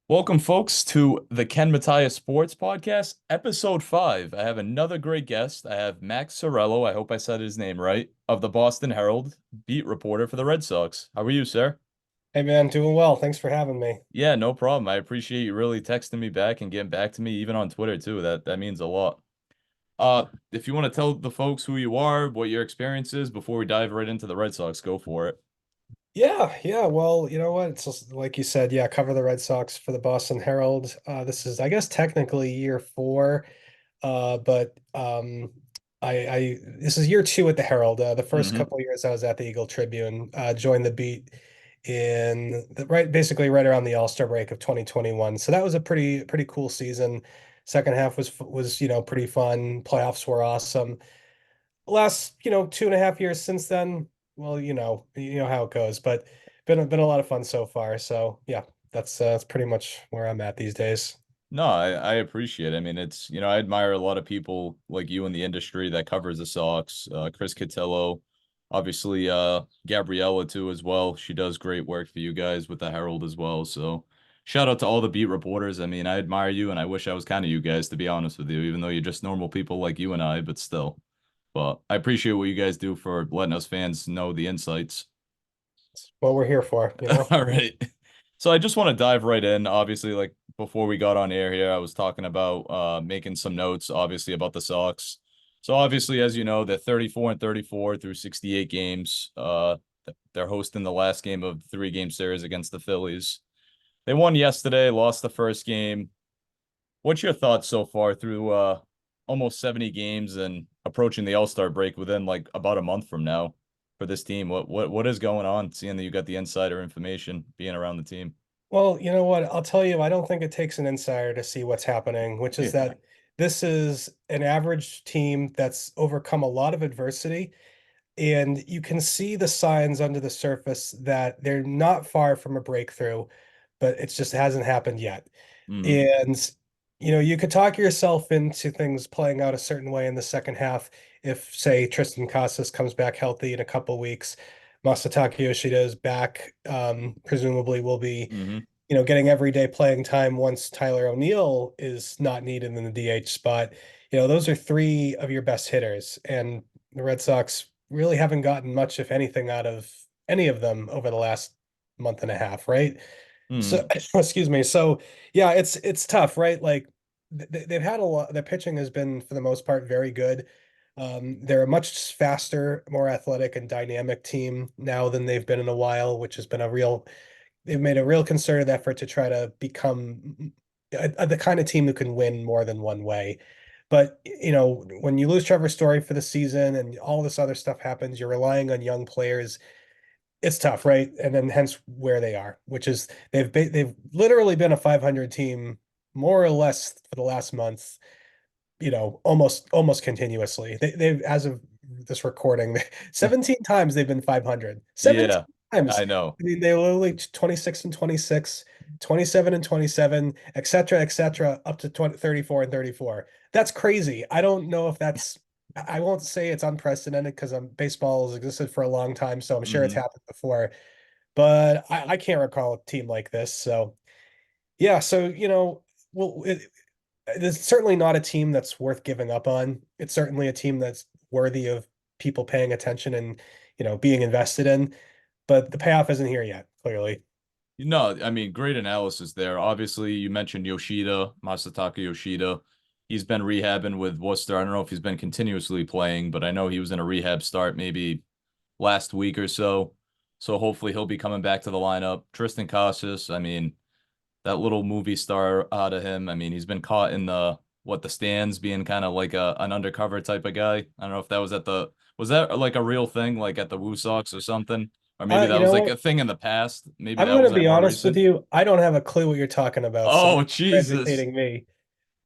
Welcome, folks, to the Matias Sports Podcast, Ep.5. I have another great guest. I have Max Cerullo, I hope I said his name right, of the Boston Herald, beat reporter for the Red Sox. How are you, sir? Hey man, doing well. Thanks for having me. Yeah, no problem. I appreciate you really texting me back and getting back to me, even on Twitter too. That means a lot. If you want to tell the folks who you are, what your experience is before we dive right into the Red Sox, go for it. Yeah. Well, you know what? It's just, like you said, yeah, cover the Red Sox for the Boston Herald. This is, I guess, technically year four. But I this is year two at the Herald. The first Hmm. couple of years I was at the Eagle Tribune, joined the beat in basically right around the All-Star break of 2021. So that was a pretty cool season. Second half was pretty fun. Playoffs were awesome. Last 2.5 years since then, well, you know how it goes, but been a lot of fun so far. So yeah, that's pretty much where I'm at these days. No, I appreciate it. I mean, I admire a lot of people like you in the industry that covers the Sox. Chris Cotillo, obviously, Gabriella too as well. She does great work for you guys with the Herald as well. So shout out to all the beat reporters. I mean, I admire you and I wish I was kind of you guys, to be honest with you, even though you're just normal people like you and I, but still. But I appreciate what you guys do for letting us fans know the insights. It's what we're here for. All right. So I just want to dive right in. Obviously, like before we got on air here, I was talking about making some notes, obviously, about the Sox. So obviously, as you know, they're 34 and 34 through 68 games. They're hosting the last game of three-game series against the Phillies. They won yesterday, lost the first game. What's your thoughts so far through almost 70 games and approaching the All-Star break within like about a month from now for this team? What is going on, seeing that you got the insider information being around the team? Well, you know what? I'll tell you, I don't think it takes an insider to see what's happening, which is Yeah. that this is an average team that's overcome a lot of adversity. And you can see the signs under the surface that they're not far from a breakthrough, but it just hasn't happened yet. Hmm. And you could talk yourself into things playing out a certain way in the second half if, say, Tristan Casas comes back healthy in a couple weeks. Masataka Yoshida is back, presumably will be, Hmm. getting everyday playing time once Tyler O'Neill is not needed in the DH spot. Those are three of your best hitters, and the Red Sox really haven't gotten much, if anything, out of any of them over the last month and a half, right? So, Hmm. excuse me. So, yeah, it's tough, right? Like they've had a lot. Their pitching has been, for the most part, very good. They're a much faster, more athletic, and dynamic team now than they've been in a while, which has been they've made a real concerted effort to try to become the kind of team who can win more than one way. But when you lose Trevor Story for the season and all this other stuff happens, you're relying on young players. It's tough, right? And then hence where they are, which is they've literally been a 500 team more or less for the last month, almost continuously. They've, as of this recording, 17 times they've been 500. 17 Yeah, times. I know. I mean, they literally 26 and 26, 27 and 27, et cetera, up to 20, 34 and 34. That's crazy. I don't know if I won't say it's unprecedented because baseball has existed for a long time, so I'm sure it's Hmm. happened before, but I can't recall a team like this. So yeah, so well, it's certainly not a team that's worth giving up on. It's certainly a team that's worthy of people paying attention and, being invested in, but the payoff isn't here yet, clearly. No, I mean, great analysis there. Obviously, you mentioned Yoshida, Masataka Yoshida. He's been rehabbing with Worcester. I don't know if he's been continuously playing, but I know he was in a rehab start maybe last week or so. So hopefully he'll be coming back to the lineup. Tristan Casas, I mean, that little movie star out of him. I mean, he's been caught in the stands being kind of like an undercover type of guy. I don't know if that was that like a real thing, like at the Woo Sox or something? Or maybe that You was know like a what? thing in the past. Maybe I'm that going to wasn't be more honest with recent. you. I don't have a clue what you're talking about, so Oh, you're Jesus. educating me.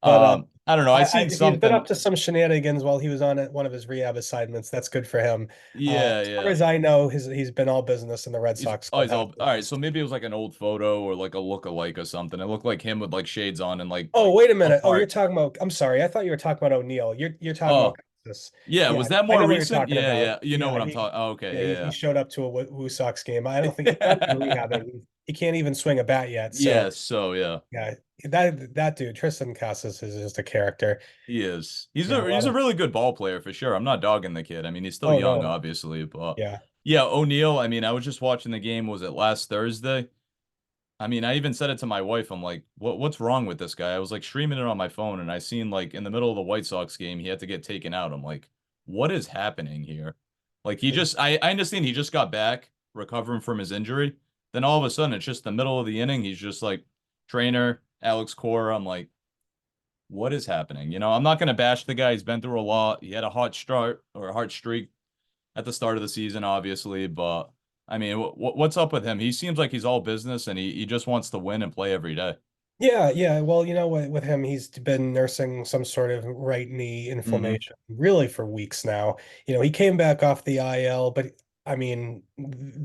But I don't know. I seen if he's been something. up to some shenanigans while he was on one of his rehab assignments, that's good for him. Yeah, As far yeah. as I know, he's been all business in the Red Sox He's clubhouse. all right. So maybe it was like an old photo or like a look-alike or something. It looked like him with like shades on and like Oh, wait a minute. Oh, you're apart. talking about. I'm sorry. I thought you were talking about O'Neill. You're talking about Oh, this. yeah. Yeah, Was that I more know what you're recent? talking Yeah, about. yeah. You know Yeah, what I'm talking. Oh, okay, he yeah, showed up to a Woo Sox game. I don't think he's not even yeah. rehabbing. he can't even swing a bat yet. So Yeah, so yeah. yeah, that dude, Tristan Casas is just a character. He is. Yeah, a He's lot a of really good ball player for sure. I'm not dogging the kid. I mean, he's still oh young, no. obviously, but Yeah. yeah, O'Neal, I mean, I was just watching the game, was it last Thursday? I mean, I even said it to my wife. I'm like, what's wrong with this guy? I was like streaming it on my phone and I seen like in the middle of the White Sox game, he had to get taken out. I'm like, what is happening here? Like I understand he just got back recovering from his injury. Then all of a sudden it's just the middle of the inning. He's just like trainer, Alex Cora. I'm like, what is happening? You know, I'm not gonna bash the guy. He's been through a lot. He had a hot start or a hot streak at the start of the season, obviously, but I mean, what's up with him? He seems like he's all business and he just wants to win and play every day. Yeah, yeah. Well, you know what, with him, he's been nursing some sort of right knee Hmm. inflammation really for weeks now. You know, he came back off the IL, but I mean,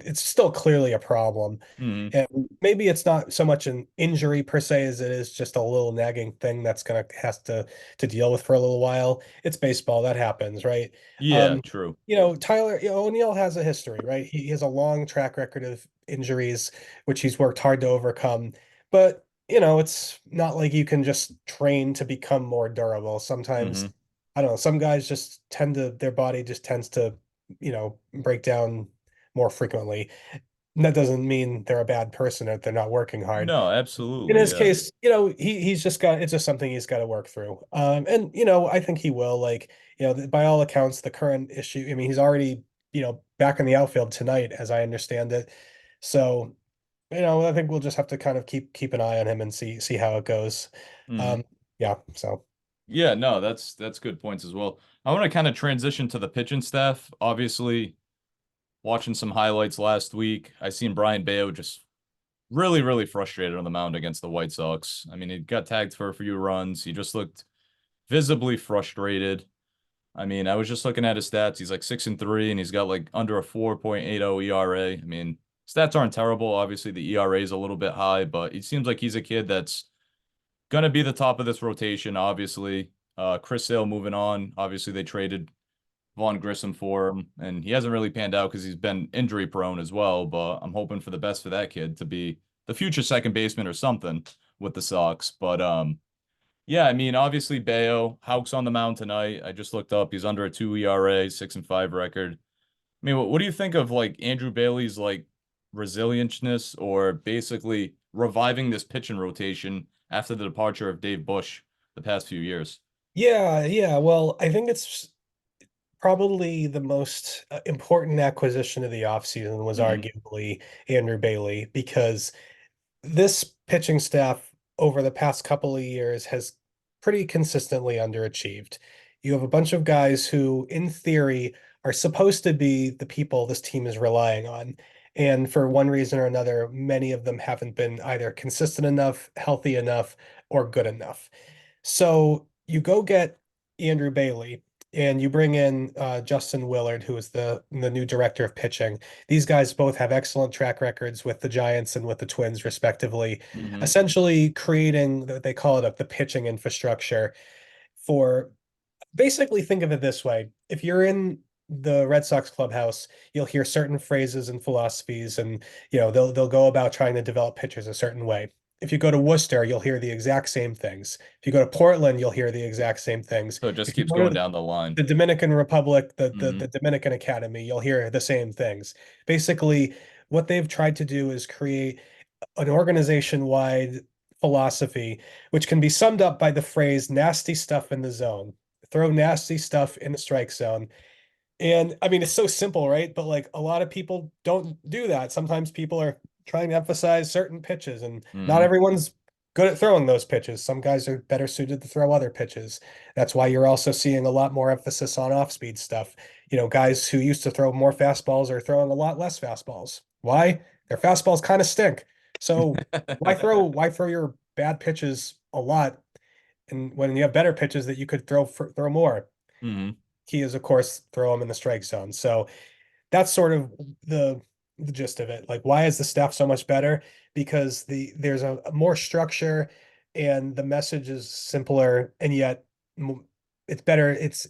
it's still clearly a problem. Hmm. And maybe it's not so much an injury per se as it is just a little nagging thing that's gonna has to deal with for a little while. It's baseball, that happens, right? Yeah, Um, true. you know, Tyler, you know, O'Neill has a history, right? He has a long track record of injuries, which he's worked hard to overcome. But you know, it's not like you can just train to become more durable. Sometimes, Hmm. I don't know, some guys just tend to, their body just tends to, you know, break down more frequently. And that doesn't mean they're a bad person or they're not working hard. No, In absolutely. his Yeah. case, you know, he's just got, it's just something he's got to work through. And you know, I think he will. Like, you know, by all accounts, the current issue. I mean, he's already, you know, back in the outfield tonight, as I understand it. So you know, I think we'll just have to kind of keep an eye on him and see how it goes. Hmm. Um, yeah, so Yeah, no, that's good points as well. I want to kind of transition to the pitching staff. Obviously, watching some highlights last week, I seen Brian Bayo just really frustrated on the mound against the White Sox. I mean, he got tagged for a few runs. He just looked visibly frustrated. I mean, I was just looking at his stats. He's like 6-3 and he's got like under a 4.80 ERA. I mean, stats aren't terrible. Obviously, the ERA is a little bit high, but it seems like he's a kid that's gonna be the top of this rotation, obviously. Chris Sale moving on. Obviously, they traded Vaughn Grissom for him, and he hasn't really panned out because he's been injury prone as well. But I'm hoping for the best for that kid to be the future second baseman or something with the Sox. But yeah, I mean, obviously Bayo, Houck's on the mound tonight. I just looked up; he's under a 2 ERA, 6-5 record. I mean, what do you think of like Andrew Bailey's like resilientness or basically reviving this pitching rotation after the departure of Dave Bush the past few years? yeah, yeah. Well, I think it's probably the most important acquisition of the offseason was Hmm. arguably Andrew Bailey because this pitching staff over the past couple of years has pretty consistently underachieved. You have a bunch of guys who, in theory, are supposed to be the people this team is relying on. And for one reason or another, many of them haven't been either consistent enough, healthy enough, or good enough. So you go get Andrew Bailey and you bring in Justin Willard, who is the new director of pitching. These guys both have excellent track records with the Giants and with the Twins, respectively, Hmm. essentially creating they call it the pitching infrastructure for basically think of it this way. If you're in the Red Sox clubhouse, you'll hear certain phrases and philosophies, and you know, they'll go about trying to develop pitchers a certain way. If you go to Worcester, you'll hear the exact same things. If you go to Portland, you'll hear the exact same things. So it just If you keeps go going to down the line. the Dominican Republic, Hmm. the Dominican Academy, you'll hear the same things. Basically, what they've tried to do is create an organization-wide philosophy, which can be summed up by the phrase nasty stuff in the zone. Throw nasty stuff in the strike zone. And I mean, it's so simple, right? But like a lot of people don't do that. Sometimes people are trying to emphasize certain pitches, and not Hmm. everyone's good at throwing those pitches. Some guys are better suited to throw other pitches. That's why you're also seeing a lot more emphasis on off-speed stuff. You know, guys who used to throw more fastballs are throwing a lot less fastballs. Why? Their fastballs kind of stink. So why throw your bad pitches a lot and when you have better pitches that you could throw more? Hmm. Key is, of course, throw them in the strike zone. So that's sort of the gist of it. Like, why is the staff so much better? Because there's a more structure and the message is simpler and yet it's better. It's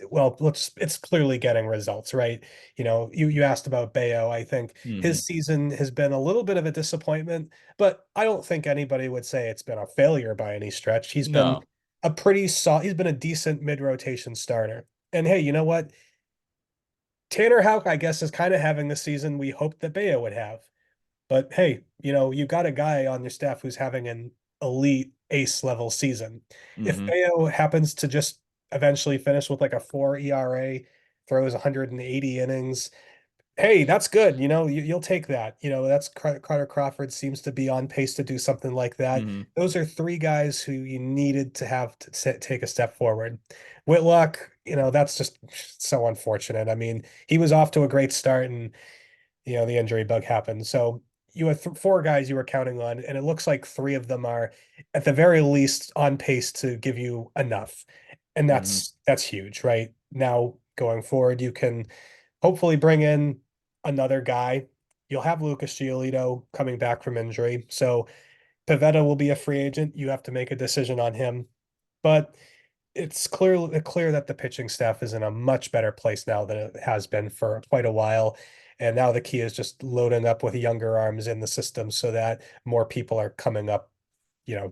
clearly getting results, right? You asked about Bayo. I think Hmm. his season has been a little bit of a disappointment, but I don't think anybody would say it's been a failure by any stretch. He's been No. a pretty solid, he's been a decent mid-rotation starter. And hey, you know what? Tanner Houck, I guess, is kind of having the season we hoped that Bayo would have. But hey, you got a guy on your staff who's having an elite ace level season. If Hmm. Bayo happens to just eventually finish with like a 4 ERA, throws 180 innings, hey, that's good. You'll take that. That's Carter Crawford seems to be on pace to do something like that. Hmm. Those are three guys who you needed to have to take a step forward. Whitlock, that's just so unfortunate. I mean, he was off to a great start and the injury bug happened. So you had four guys you were counting on, and it looks like three of them are at the very least on pace to give you enough. And Hmm. that's huge, right? Now going forward, you can hopefully bring in another guy. You'll have Lucas Giolito coming back from injury. So Pivetta will be a free agent. You have to make a decision on him. But it's clear that the pitching staff is in a much better place now than it has been for quite a while. And now the key is just loading up with younger arms in the system so that more people are coming up,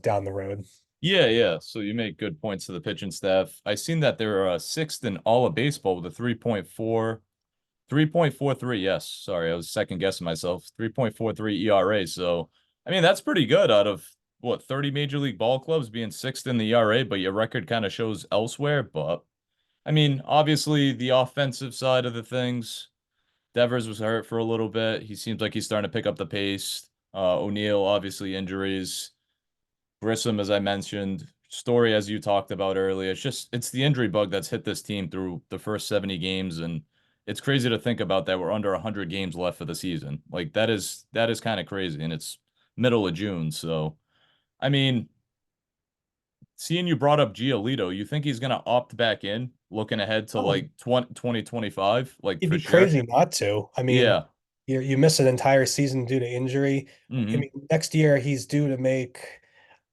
down the road. Yeah, yeah. So you make good points to the pitching staff. I seen that they're sixth in all of baseball with a 3.43. Yes. Sorry, I was second guessing myself. 3.43 ERA. So, I mean, that's pretty good out of what, 30 major league ball clubs being sixth in the ERA, but your record kind of shows elsewhere. But I mean, obviously the offensive side of the things, Devers was hurt for a little bit. He seems like he's starting to pick up the pace. O'Neal, obviously injuries. Grissom, as I mentioned, Story, as you talked about earlier. It's the injury bug that's hit this team through the first 70 games, and it's crazy to think about that we're under 100 games left for the season. Like that is kind of crazy, and it's middle of June. So, I mean, seeing you brought up Giolito, you think he's gonna opt back in, looking ahead to Oh, like 2025, like you'd for be sure? crazy not to. I mean, Yeah. you miss an entire season due to injury. I Hmm. mean, next year he's due to make,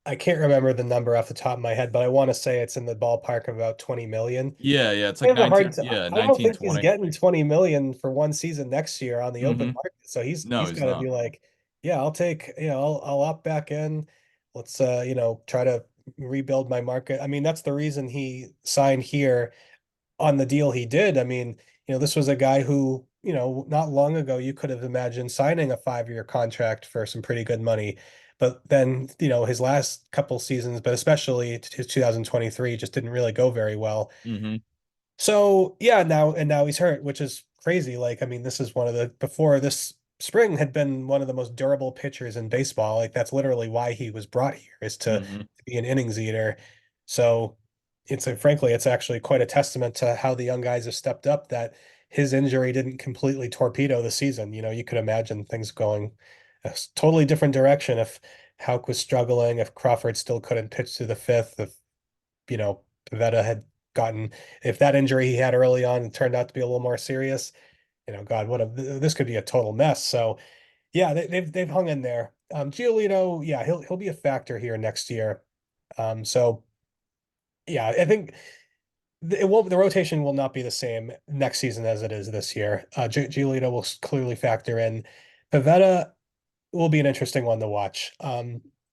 I can't remember the number off the top of my head, but I want to say it's in the ballpark of about 20 million. Yeah, yeah. It's I like have a 19, hard time. yeah, I don't 19, think he's 20. getting 20 million for one season next year on the open Hmm. market. So No, he's he's got to not. be like, yeah, I'll take, I'll opt back in. Let's try to rebuild my market. I mean, that's the reason he signed here on the deal he did. I mean, this was a guy who, not long ago you could have imagined signing a 5-year contract for some pretty good money. But then, his last couple seasons, but especially his 2023 just didn't really go very well. Hmm. So yeah, now he's hurt, which is crazy. Like, I mean, this is one of the before this spring had been one of the most durable pitchers in baseball. Like that's literally why he was brought here is Hmm. to be an innings eater. So frankly, it's actually quite a testament to how the young guys have stepped up that his injury didn't completely torpedo the season. You could imagine things going a totally different direction if Houck was struggling, if Crawford still couldn't pitch to the fifth, if Pivetta had gotten if that injury he had early on turned out to be a little more serious, God, this could be a total mess. So yeah, they've hung in there. Giolito, yeah, he'll be a factor here next year. So yeah, I think the rotation will not be the same next season as it is this year. Giolito will clearly factor in. Pivetta will be an interesting one to watch.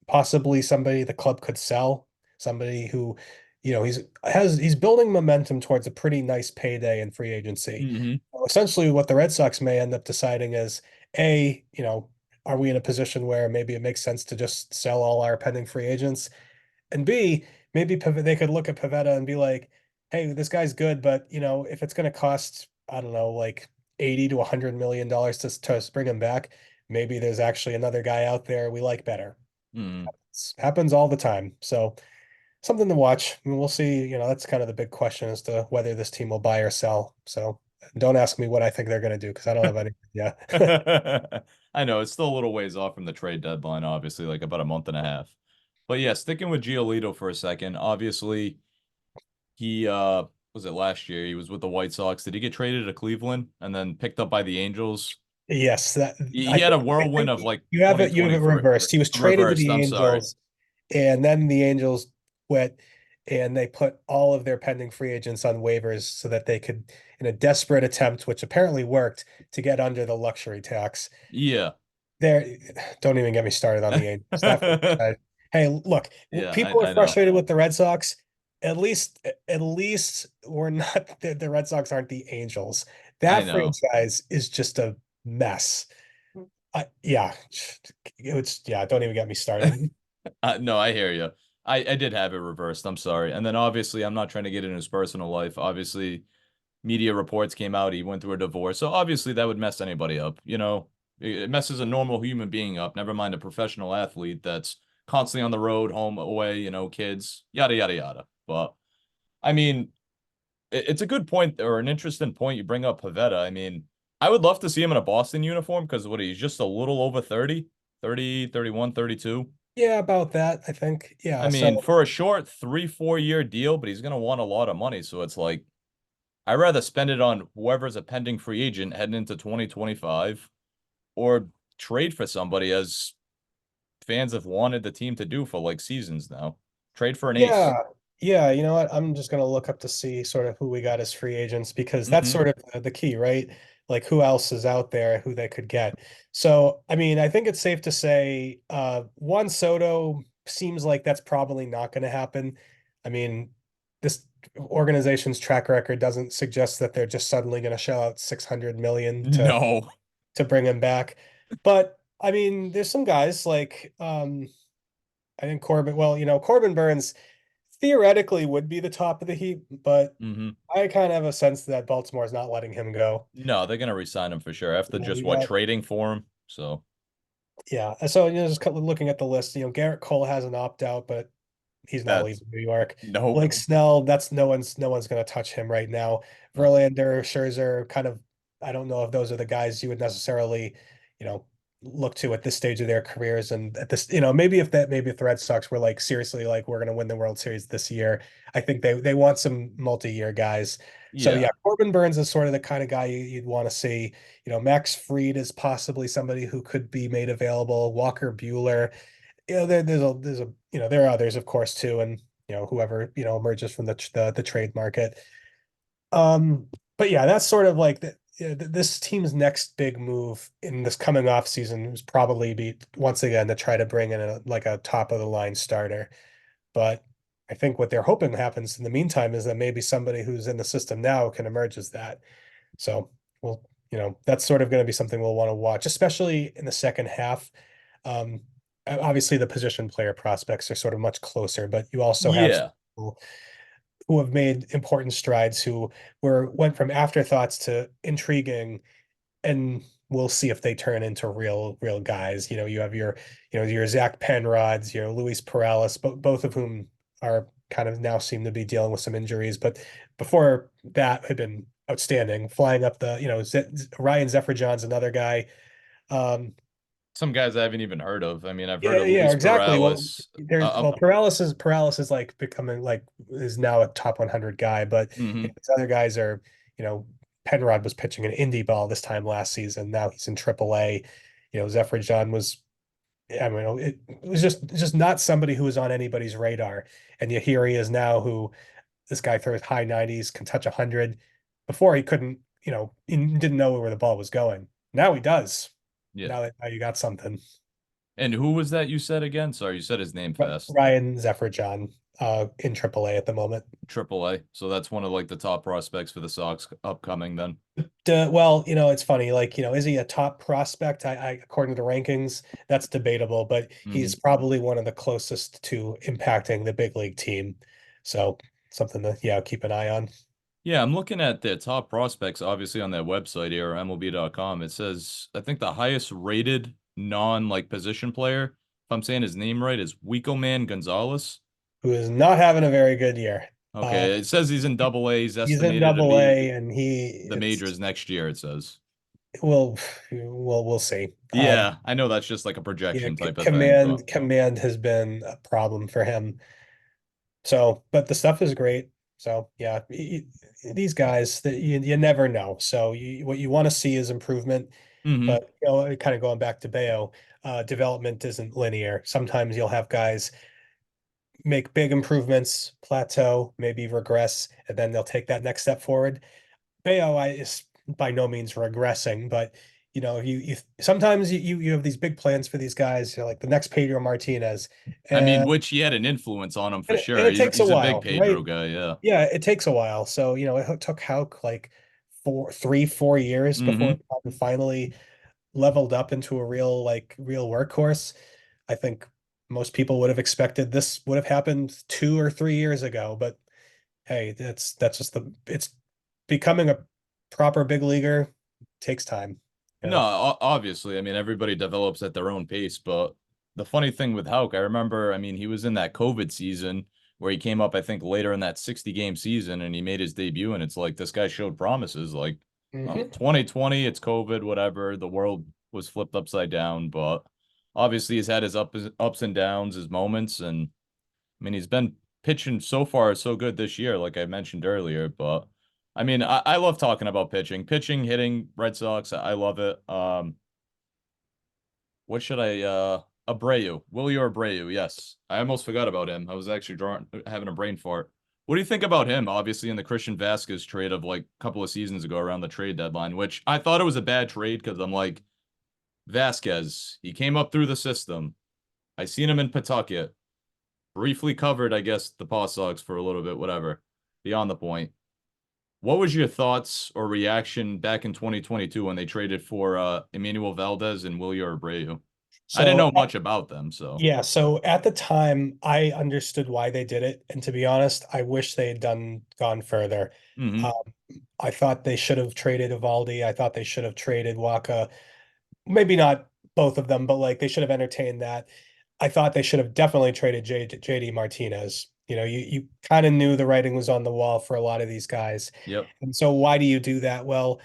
Possibly somebody the club could sell, somebody who, he's building momentum towards a pretty nice payday in free agency. Hmm. Essentially, what the Red Sox may end up deciding is, are we in a position where maybe it makes sense to just sell all our pending free agents? And B, maybe they could look at Pavetta and be like, hey, this guy's good, but if it's going to cost, I don't know, like 80 to $100 million to bring him back, maybe there's actually another guy out there we like better. Hmm. It happens all the time. So something to watch. I mean, we'll see. That's kind of the big question as to whether this team will buy or sell. So don't ask me what I think they're going to do because I don't have any. Yeah. I know it's still a little ways off from the trade deadline, obviously, like about a month and a half. But yeah, sticking with Giolito for a second, obviously he was it last year? He was with the White Sox. Did he get traded to Cleveland and then picked up by the Angels? Yes, that He I had a think I whirlwind think of like you have it 2023 reversed. He was traded to reversed. the I'm sorry. Angels, and then the Angels quit. and they put all of their pending free agents on waivers so that they could, in a desperate attempt, which apparently worked, to get under the luxury tax. Yeah. There, don't even get me started on the Angels. That franchise. Hey, look, Yeah, people are I know. frustrated with the Red Sox. At least we're not the Red Sox aren't the Angels. I That know. franchise is just a mess. Yeah, it's yeah. Don't even get me started. No, I hear you. I did have it reversed. I'm sorry. And then obviously, I'm not trying to get into his personal life. Obviously, media reports came out he went through a divorce. So obviously, that would mess anybody up. You know, it messes a normal human being up. Never mind a professional athlete that's constantly on the road, home, away. You know, kids, yada yada yada. But I mean, it's a good point or an interesting point you bring up Pavetta. I mean, I would love to see him in a Boston uniform because what he's just a little over 30, 30, 31, 32. Yeah, about that, I think. I Yeah, mean, so for a short 3, 4 year deal, but he's gonna want a lot of money. So it's like I'd rather spend it on whoever's a pending free agent heading into 2025 or trade for somebody as fans have wanted the team to do for like seasons now. Trade for an ace. yeah, yeah, you know what? I'm just gonna look up to see sort of who we got as free agents because that's Hmm. sort of the key, right? Like who else is out there who they could get. So, I mean, I think it's safe to say Juan Soto seems like that's probably not going to happen. I mean, this organization's track record doesn't suggest that they're just suddenly going to shell out 600 million No. to bring him back. But I mean, there's some guys like I think Corbin, well, Corbin Burns theoretically would be the top of the heap, but Hmm. I kind of have a sense that Baltimore's not letting him go. No, they're gonna resign him for sure after just You what got trading for him. So Yeah. So just looking at the list, Garrett Cole has an opt out, but he's not that's leaving New York. nope. Blake Snell, that's no one's going to touch him right now. No. Verlander, Scherzer, kind of, I don't know if those are the guys you would necessarily, you know, look to at this stage of their careers. And at this, maybe if the Red Sox were like seriously like we're going to win the World Series this year, I think they want some multi-year guys. So yeah, Yeah. Corbin Burns is sort of the kind of guy you'd want to see. Max Fried is possibly somebody who could be made available. Walker Bueller, there are others, of course, too, and whoever emerges from the trade market. But yeah, that's sort of like this team's next big move in this coming off season is probably be once again to try to bring in a top of the line starter. But I think what they're hoping happens in the meantime is that maybe somebody who's in the system now can emerge as that. So we'll, that's sort of going to be something we'll want to watch, especially in the second half. Um, Obviously, the position player prospects are sort of much closer, but you also have Yeah. people who have made important strides who went from afterthoughts to intriguing, and we'll see if they turn into real guys. You have your Zach Penrods, your Luis Perales, both of whom are kind of now seem to be dealing with some injuries, but before that had been outstanding. Flying up Ryan Zephyr-John's another guy. Um, Some guys I haven't even heard of. I mean, I've heard yeah, of yeah, Luis exactly. Well, Perales. Paralysis like becoming like is now a top 100 guy, but Mhm. these other guys are, Penrod was pitching an indie ball this time last season. Now he's in AAA. Zephyr John was, I mean, it was just not somebody who was on anybody's radar. And yet here he is now, who this guy throws high 90s, can touch 100. Before he couldn't, he didn't know where the ball was going. Now he does. Yeah. Now you got something. And who was that you said again? Sorry, you said his name fast. Ryan Zephyr-John in AAA at the moment. Triple A. So that's one of like the top prospects for the Sox upcoming then. Well, it's funny. Like, is he a top prospect? According to the rankings, that's debatable, but he's Hmm. probably one of the closest to impacting the big league team. So something to, yeah, keep an eye on. Yeah, I'm looking at their top prospects, obviously on their website here, MLB.com. It says, I think the highest rated non like position player, if I'm saying his name right, is Wico Man Gonzalez. Who is not having a very good year. Uh, Okay, it says he's in double A. He's he's in estimated to double be A and the majors next year, it says. we'll, we'll see. Yeah, I know that's just like a Yeah, projection type of thing, but command has been a problem for him. So, but the stuff is great. So, yeah, these guys that you never know. So, what you want to see is improvement, hmm. but kind of going back to Bayo, development isn't linear. Sometimes you'll have guys make big improvements, plateau, maybe regress, and then they'll take that next step forward. Bayo is by no means regressing, but you sometimes you have these big plans for these guys, like the next Pedro Martinez, I mean, and which he had an influence on him for and sure. it takes a He's a big while, right? Pedro guy, yeah. Yeah, it takes a while. So, it took Hauk like 4 years before Mm-hmm. it finally leveled up into a real workhorse. I think most people would have expected this would have happened 2 or 3 years ago, but hey, that's just it's becoming a proper big leaguer takes time. No, Yeah. obviously. I mean, everybody develops at their own pace, but the funny thing with Hauk, I remember, I mean, he was in that COVID season where he came up, I think, later in that 60 game season and he made his debut. And it's like this guy showed promises. Like, Hmm. 2020, it's COVID, whatever. The world was flipped upside down, but obviously he's had his ups and downs, his moments. And I mean, he's been pitching so far so good this year, like I mentioned earlier. But I mean, I love talking about pitching, hitting, Red Sox. I love it. What should Abreu, Willie Abreu? Yes, I almost forgot about him. I was actually drawing, having a brain fart. What do you think about him? Obviously, in the Christian Vasquez trade of like a couple of seasons ago around the trade deadline, which I thought it was a bad trade because I'm like Vasquez. He came up through the system. I seen him in Pawtucket. Briefly covered, I guess, the Paw Sox for a little bit, whatever. Beyond the point. What was your thoughts or reaction back in 2022 when they traded for Emmanuel Valdez and Willie Abreu? I didn't So know much about them, so. yeah, so at the time I understood why they did it, and to be honest, I wish they had gone further. Hmm. Um, I thought they should have traded Evaldi. I thought they should have traded Waka. Maybe not both of them, but like they should have entertained that. I thought they should have definitely traded JD Martinez. You kind of knew the writing was on the wall for a lot of these guys. Yep. And so why do you do that? Well,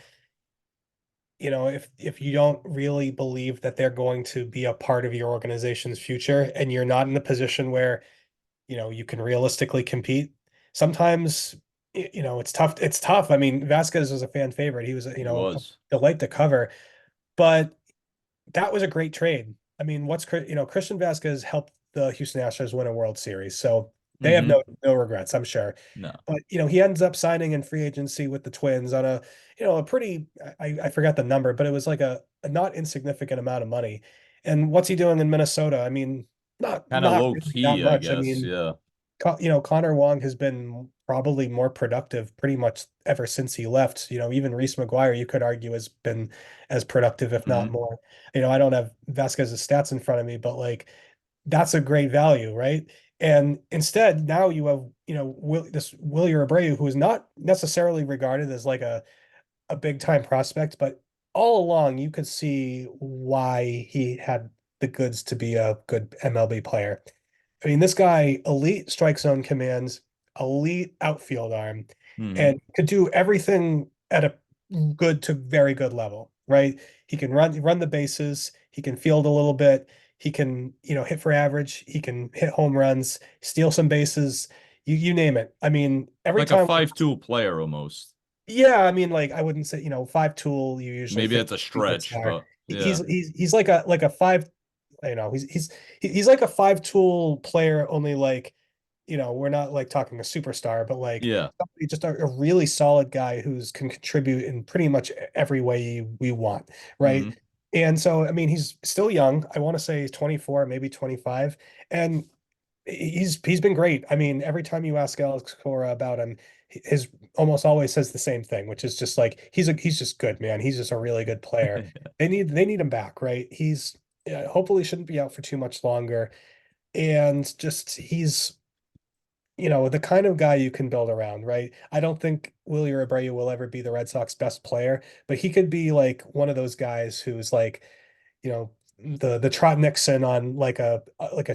if you don't really believe that they're going to be a part of your organization's future and you're not in a position where, you can realistically compete, sometimes it's tough. It's tough. I mean, Vasquez was a fan favorite. He was, He a was. delight to cover, but that was a great trade. I mean, Christian Vasquez helped the Houston Astros win a World Series, so they have Hmm. no regrets, I'm sure. No. But he ends up signing in free agency with the Twins on a pretty I forgot the number, but it was like a not insignificant amount of money. And what's he doing in Minnesota? I mean, not Kind of not low really that key, I much. I guess. mean, Yeah. Connor Wong has been probably more productive pretty much ever since he left. Even Reese McGuire, you could argue, has been as productive, if not Hmm. more. I don't have Vasquez's stats in front of me, but like that's a great value, right? And instead, now you have, this Willie Abreu, who is not necessarily regarded as like a big time prospect, but all along you could see why he had the goods to be a good MLB player. I mean, this guy, elite strike zone commands, elite outfield arm, Hmm. and could do everything at a good to very good level, right? He can run the bases, he can field a little bit, he can, hit for average, he can hit home runs, steal some bases, you name it. I mean, every Like a time 5-tool player almost. yeah, I mean, like I wouldn't say, five tool, you usually Maybe think that's a stretch, superstar. but yeah. He's like a five, he's like a five tool player, only like, we're not like talking a superstar, but like Yeah. just a really solid guy who's can contribute in pretty much every way we want, right? Hmm. And so, I mean, he's still young. I want to say he's 24, maybe 25, and he's been great. I mean, every time you ask Alex Cora about him, his almost always says the same thing, which is just like he's just good, man. He's just a really good player. They need him back, right? He's hopefully shouldn't be out for too much longer, and just he's the kind of guy you can build around, right? I don't think Willie Abreu will ever be the Red Sox best player, but he could be like one of those guys who's like, you know, the Trot Nixon on like a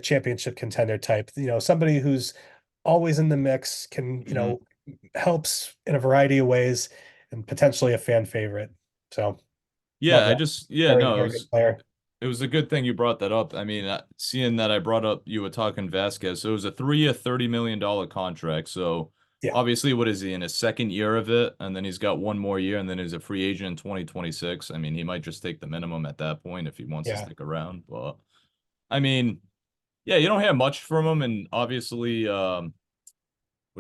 championship contender type, somebody who's always in the mix, can, Hmm. helps in a variety of ways and potentially a fan favorite. So love Yeah, that. yeah, Very, no, very good player. it was a good thing you brought that up. I mean, seeing that I brought up you were talking Vasquez, so it was a 3-year, $30 million contract. So Yeah. obviously, what is he in his second year of it? And then he's got one more year, and then he's a free agent in 2026. I mean, he might just take the minimum at that point if he wants to Yeah. stick around. But I mean, Yeah, you don't hear much from him, and obviously, what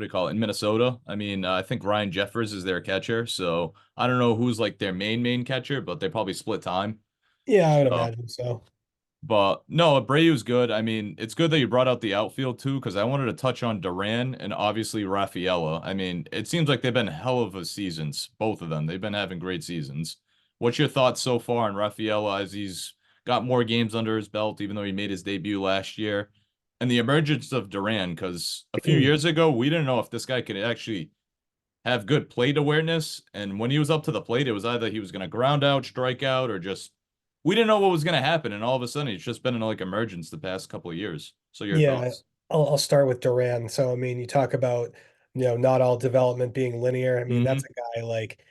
do you call it, in Minnesota? I mean, I think Ryan Jeffers is their catcher, so I don't know who's like their main catcher, but they probably split time. Yeah, I would So, imagine so. but no, Abreu's good. I mean, it's good that you brought out the outfield too, because I wanted to touch on Duran and obviously Rafaela. I mean, it seems like they've been hell of a seasons, both of them. They've been having great seasons. What's your thoughts so far on Rafaela as he's got more games under his belt, even though he made his debut last year? And the emergence of Duran, because a few years ago, we didn't know if this guy could actually have good plate awareness. And when he was up to the plate, it was either he was going to ground out, strike out, or just we didn't know what was going to happen. And all of a sudden, it's just been in like emergence the past couple of years. So your Yeah, thoughts? I'll start with Duran. So, I mean, you talk about, not all development being linear. I mean, Mm-hmm. that's a guy like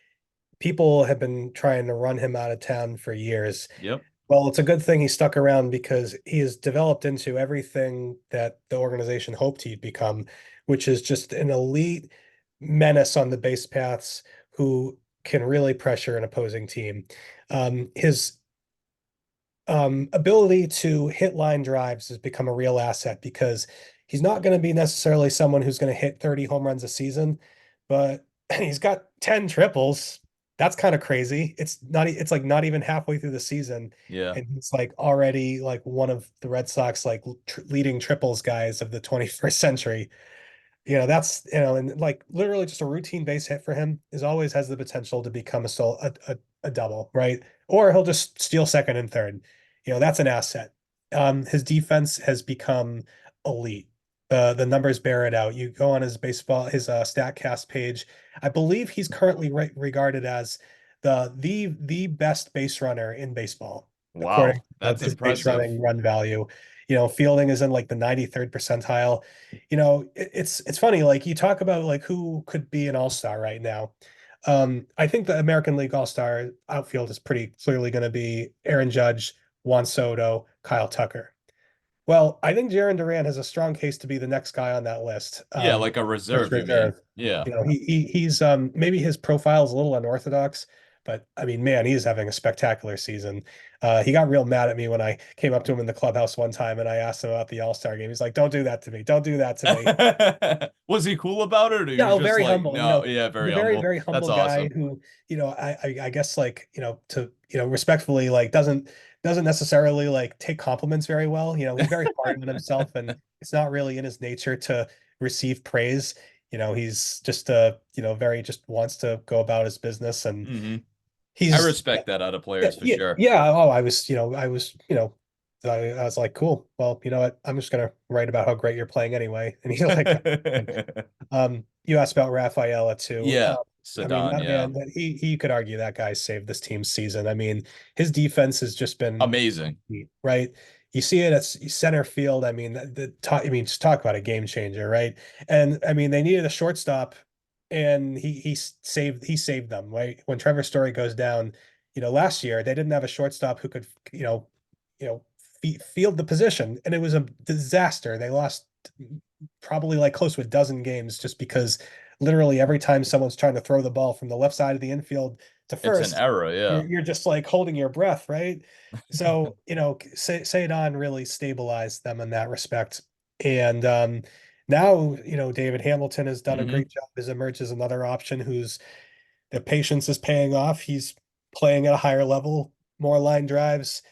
people have been trying to run him out of town for years. Yep. Well, it's a good thing he stuck around because he has developed into everything that the organization hoped he'd become, which is just an elite menace on the base paths who can really pressure an opposing team. His ability to hit line drives has become a real asset because he's not going to be necessarily someone who's going to hit 30 home runs a season, but he's got 10 triples. That's kind of crazy. It's like not even halfway through the season. Yeah. And he's like already like one of the Red Sox like leading triples guys of the 21st century. That's, and like literally just a routine base hit for him is always has the potential to become a double, right? Or he'll just steal second and third. That's an asset. His defense has become elite. The numbers bear it out. You go on his Statcast page. I believe he's currently regarded as the best base runner in baseball, according Wow. to That's his base impressive. running run value. Fielding is in like the 93rd percentile. It's funny, like you talk about like who could be an all-star right now. I think the American League All-Star outfield is pretty clearly going to be Aaron Judge, Juan Soto, Kyle Tucker. Well, I think Jaron Duran has a strong case to be the next guy on that list. Yeah, like a First reserve, you mean? reserve. Yeah. He's maybe his profile is a little unorthodox, but I mean, man, he's having a spectacular season. He got real mad at me when I came up to him in the clubhouse one time and I asked him about the All-Star game. He's like, "Don't do that to me. Don't do that to me." Was he cool about it, or he Yeah, was oh, just very like, humble. no, yeah, He's a very very, humble. very That's humble guy awesome. who, I guess like, to, respectfully, like doesn't necessarily like take compliments very well. He's very hard on himself and it's not really in his nature to receive praise. He's just very just wants to go about his business and Hmm. I he's respect that out of yeah, players for yeah, sure. yeah. Oh, I was like, cool. Well, you know what? I'm just gonna write about how great you're playing anyway. And he's like, you asked about Rafaela too. Yeah, I mean, Sedan, that yeah. man, that he could argue that guy saved this team's season. I mean, his defense has just been Amazing. right. You see it at center field. I mean, just talk about a game changer, right? And I mean, they needed a shortstop, and he saved them, right? When Trevor Story goes down, last year they didn't have a shortstop who could, you know, field the position, and it was a disaster. They lost probably like close to a dozen games just because literally every time someone's trying to throw the ball from the left side of the infield to It's an first, error, yeah. you're just like holding your breath, right? So, Saydon really stabilized them in that respect. And now, David Hamilton has done a Hmm. great job, has emerged as another option whose the patience is paying off. He's playing at a higher level, more line drives.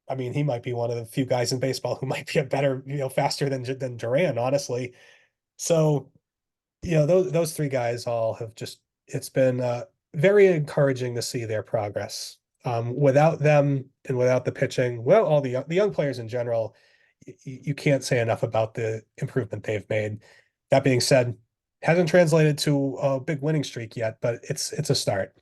I mean, he might be one of the few guys in baseball who might be a better, faster than Duran, honestly. So, those three guys all have just it's been very encouraging to see their progress. Without them and without the pitching, well, all the young players in general, you can't say enough about the improvement they've made. That being said, hasn't translated to a big winning streak yet, but it's a start.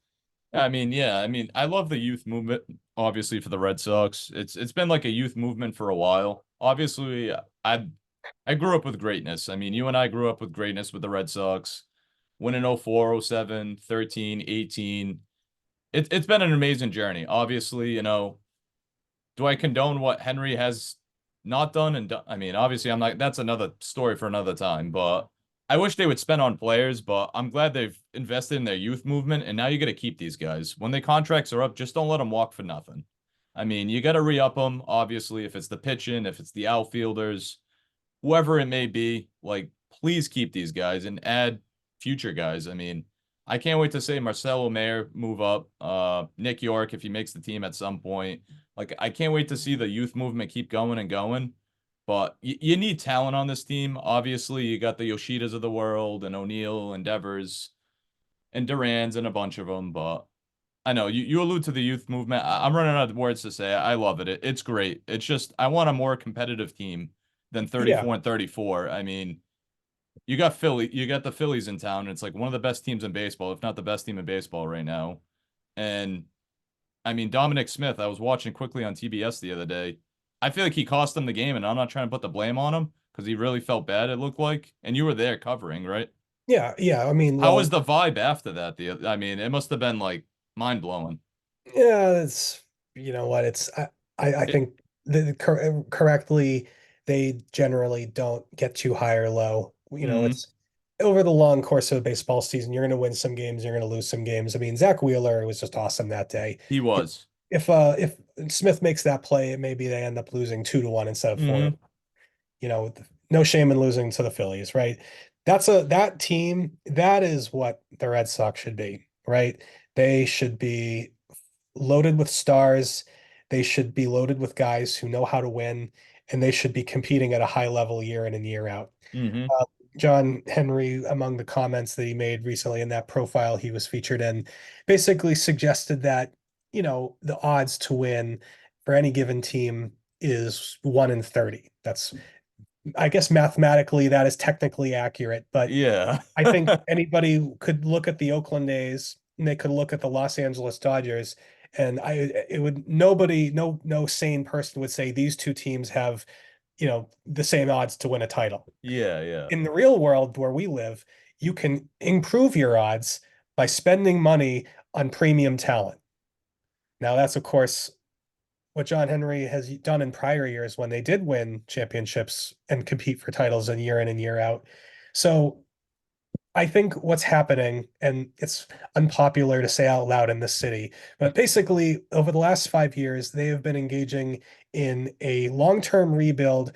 I mean, yeah, I mean, I love the youth movement, obviously, for the Red Sox. It's been like a youth movement for a while. Obviously, I grew up with greatness. I mean, you and I grew up with greatness with the Red Sox. Winning 04, 07, 13, 18. It's been an amazing journey. Obviously, do I condone what Henry has not done and done? I mean, obviously, I'm not. That's another story for another time. But I wish they would spend on players. But I'm glad they've invested in their youth movement, and now you got to keep these guys. When their contracts are up, just don't let them walk for nothing. I mean, you got to re-up them, obviously, if it's the pitching, if it's the outfielders, whoever it may be. Like, please keep these guys and add future guys. I mean, I can't wait to say Marcelo Mayer move up. Nick York, if he makes the team at some point. Like, I can't wait to see the youth movement keep going and going. But you need talent on this team. Obviously, you got the Yoshidas of the world and O'Neill and Devers and Duran's and a bunch of them. But I know you allude to the youth movement. I'm running out of words to say. I love it. It's great. It's just I want a more competitive team than Yeah. 34 and 34. I mean, you got Philly, you got the Phillies in town. It's like one of the best teams in baseball, if not the best team in baseball right now. And I mean, Dominic Smith, I was watching quickly on TBS the other day. I feel like he cost them the game, and I'm not trying to put the blame on him because he really felt bad, it looked like. And you were there covering, right? Yeah. Yeah. I mean, How was well, the vibe after that? I mean, it must have been like mind blowing. yeah, it's you know what, it's I It, think correctly they generally don't get too high or low. mhm. It's over the long course of a baseball season, you're gonna win some games, you're gonna lose some games. I mean, Zach Wheeler was just awesome that day. He was. If Smith makes that play, maybe they end up losing 2-1 instead of 4. Hmm. No shame in losing to the Phillies, right? That team, that is what the Red Sox should be, right? They should be loaded with stars. They should be loaded with guys who know how to win, and they should be competing at a high level year in and year out. Hmm. Uh, John Henry, among the comments that he made recently in that profile he was featured in, basically suggested that, the odds to win for any given team is 1 in 30. I guess mathematically that is technically accurate, but Yeah. I think anybody could look at the Oakland A's and they could look at the Los Angeles Dodgers, and it would nobody, no sane person would say these two teams have, the same odds to win a title. Yeah, yeah. In the real world where we live, you can improve your odds by spending money on premium talent. Now, that's of course what John Henry has done in prior years when they did win championships and compete for titles and year in and year out. So I think what's happening, and it's unpopular to say out loud in this city, but basically over the last 5 years, they have been engaging in a long-term rebuild,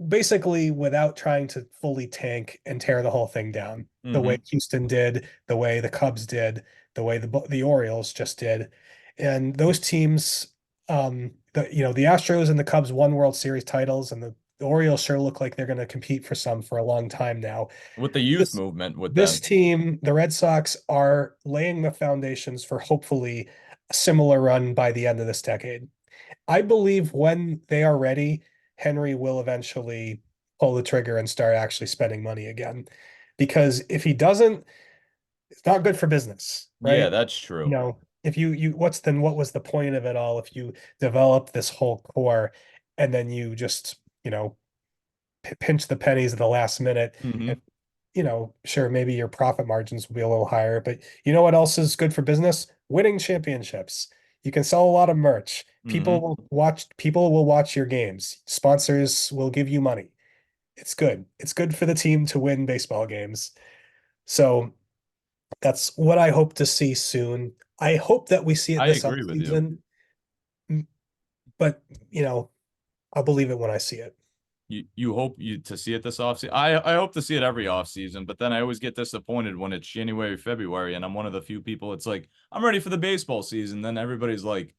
basically without trying to fully tank and tear the whole thing down, the way Hmm. Houston did, the way the Cubs did, the way the Orioles just did. And those teams, the Astros and the Cubs won World Series titles, and the Orioles sure look like they're going to compete for some for a long time now. With the youth This movement with this them. team, the Red Sox, are laying the foundations for hopefully a similar run by the end of this decade. I believe when they are ready, Henry will eventually pull the trigger and start actually spending money again. Because if he doesn't, it's not good for business, Yeah, right? that's true. If what was the point of it all if you develop this whole core and then you just, pinch the pennies at the last minute and Hmm. sure, maybe your profit margins will be a little higher, but you know what else is good for business? Winning championships. You can sell a lot of merch. Hmm. People will watch your games. Sponsors will give you money. It's good. It's good for the team to win baseball games. So that's what I hope to see soon. I hope that we see it I this agree with you. offseason, but I'll believe it when I see it. You hope you to see it this offseason. I hope to see it every offseason, but then I always get disappointed when it's January, February, and I'm one of the few people. It's like I'm ready for the baseball season. Then everybody's like,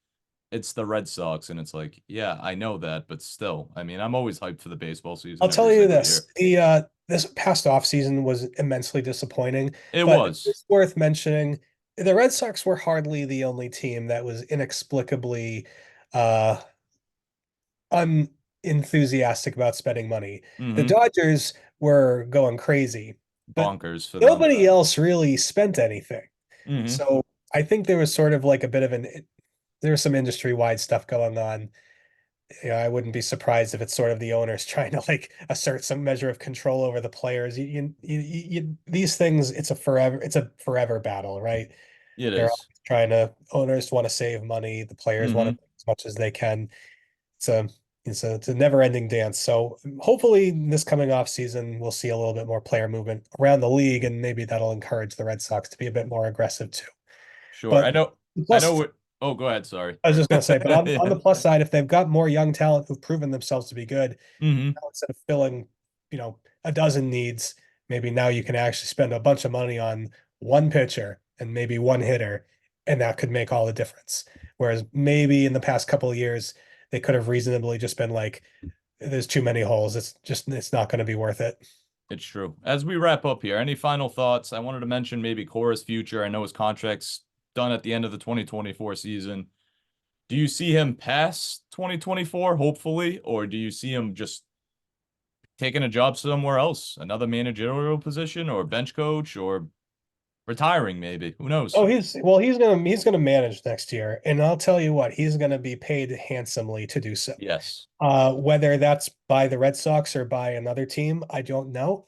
it's the Red Sox, and it's like, yeah, I know that, but still, I mean, I'm always hyped for the baseball I'll season tell every you single this, year. this past offseason was immensely disappointing, It but was. it's worth mentioning the Red Sox were hardly the only team that was inexplicably uh unenthusiastic about spending money. The Hmm. Dodgers were going crazy, but Bonkers for them. nobody else really spent anything. Hmm. So I think there was sort of like a bit of there was some industry-wide stuff going on. I wouldn't be surprised if it's sort of the owners trying to like assert some measure of control over the players. These things, it's a forever battle, right? It They're is. always owners want to save money, the players want to Hmm. make as much as they can. It's a, it's a never-ending dance. So hopefully this coming off season, we'll see a little bit more player movement around the league, and maybe that'll encourage the Red Sox to be a bit more aggressive too. Sure. But I plus, know Oh, go ahead. Sorry. I was just gonna say, but on Yeah. the plus side, if they've got more young talent who've proven themselves to be good, Hmm. now instead of filling, a dozen needs, maybe now you can actually spend a bunch of money on one pitcher and maybe one hitter, and that could make all the difference. Whereas maybe in the past couple of years, they could have reasonably just been like, there's too many holes. It's not going to be worth it. It's true. As we wrap up here, any final thoughts? I wanted to mention maybe Cora's future. I know his contract's done at the end of the 2024 season. Do you see him past 2024, hopefully, or do you see him just taking a job somewhere else, another managerial position or bench coach or retiring maybe? Who knows? Oh, he's gonna manage next year, and I'll tell you what, he's gonna be paid handsomely to do so. Yes. Whether that's by the Red Sox or by another team, I don't know.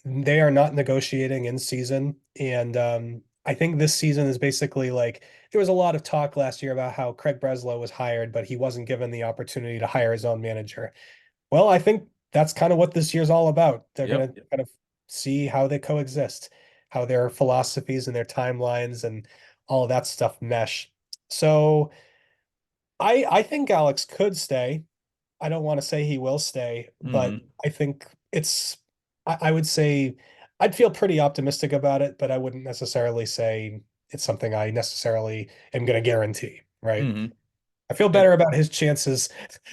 They are not negotiating in season, and I think this season is basically like there was a lot of talk last year about how Craig Breslow was hired, but he wasn't given the opportunity to hire his own manager. Well, I think that's kind of what this year's all about. They're Yep. going to kind of see how they coexist, how their philosophies and their timelines and all of that stuff mesh. So I think Alex could stay. I don't want to say he will stay, but Hmm. I think I would say I'd feel pretty optimistic about it, but I wouldn't necessarily say it's something I necessarily am going to guarantee, right? Hmm. I feel And better about his chances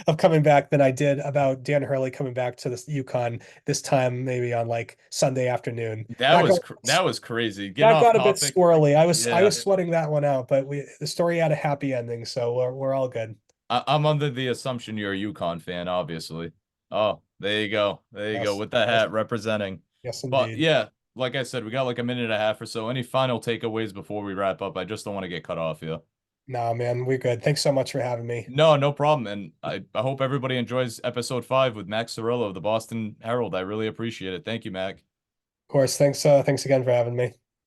of coming back than I did about Dan Hurley coming back to this Yukon this time, maybe on like Sunday afternoon. that was crazy. Getting That off got a bit topic. squirrely. I Yeah. was sweating that one out, but the story had a happy ending, so we're all good. I'm under the assumption you're a UConn fan, obviously. Oh, there you go. There you go Yes, with the yes, hat representing. yes, But indeed. yeah, like I said, we got like a minute and a half or so. Any final takeaways before we wrap up? I just don't want to get cut off here. Nah, man, we're good. Thanks so much for having me. No, no problem. And I hope everybody enjoys episode 5 with Max Cerullo of the Boston Herald. I really appreciate it. Thank you, Mac. Of course, thanks again for having me.